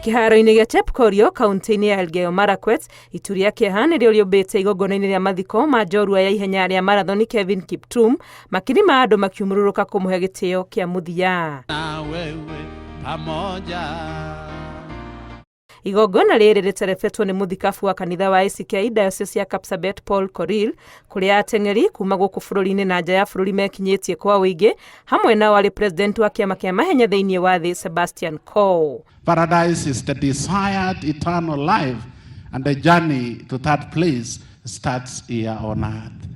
Kiharo-inĩ gĩa Chepkorio, kaunti-inĩ ya Elgeyo Marakwet, itu rĩa kĩeha nĩrĩo rĩũmbĩte igongona-inĩ rĩa mathiko ma njorua ya ihenya rĩa marathoni Kelvin Kiptum, makiri ma andũ makiumũrũrũka kũmũhe gĩtĩo kĩa mũthia. Igongona rĩrĩ rĩterebetwo nĩ mũthikabu wa kanitha wa ACK Diocese ya Kapsabet Paul Korir, kũrĩa ateng'eri kuma gũkũ bũrũri-inĩ na nja ya bũrũri mekinyĩtie kwa wĩingĩ, hamwe na wari president wa kĩama kĩa mahenya thĩinĩ wa thĩ Sebastian Coe. Paradise is the desired eternal life, and the journey to that place starts here on earth.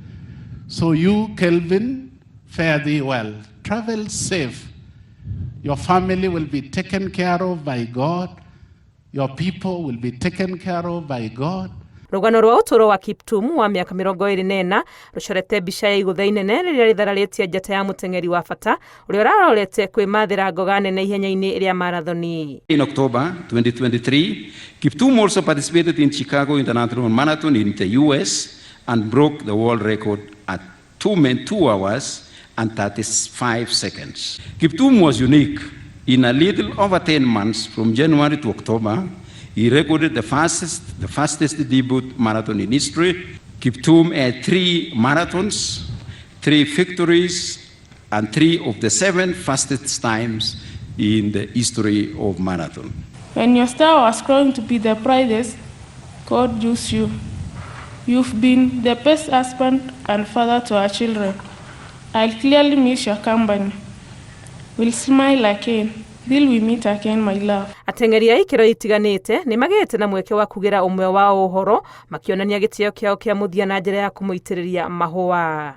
So you, Kelvin, fare thee well. Travel safe. Your family will be taken care of by God. Your people will be taken care of by God. Rũgano rwa ũtũũro wa Kiptum wa mĩaka 24 rũcorete mbica ya igũtha inene rĩrĩa rĩthararĩtie njata ya mũteng'eri wa bata ũrĩa ũrarorete kwĩmathĩra ngoga nene ihenya-inĩ rĩa marathoni. In October 2023, Kiptum also participated in Chicago International Marathon in the US and broke the world record at 2 hours and 35 seconds. Kiptum was unique. In a little over 10 months, from January to October, he recorded the fastest debut marathon in history. Kiptum had 3 marathons, 3 victories, and 3 of the 7 fastest times in the history of marathon. When your star was growing to be the brightest, God used you. You've been the best husband and father to our children. I'll clearly miss your company. We'll smile again. Till we meet again, my love. Ateng'eri a ikĩro itiganĩte nĩ magĩte na mweke wa kugĩra ũmwe wao ũhoro, makĩonania gĩtĩo kĩao kĩa mũthia na njĩra ya kũmũitĩrĩria mahũa.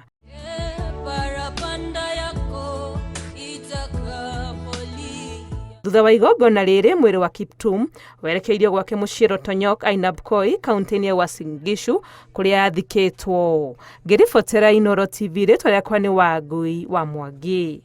Thutha wa igongona rĩrĩ, mwĩrĩ wa Kiptum werekeirio gwake mũciĩ Rotonyok, Ainabkoi, kaunti-inĩ ya Uasin Gishu, kũrĩa athikĩtwo. Ngĩribotera Inooro TV, rĩtwa rĩakwa nĩ Wangui wa Mwangi.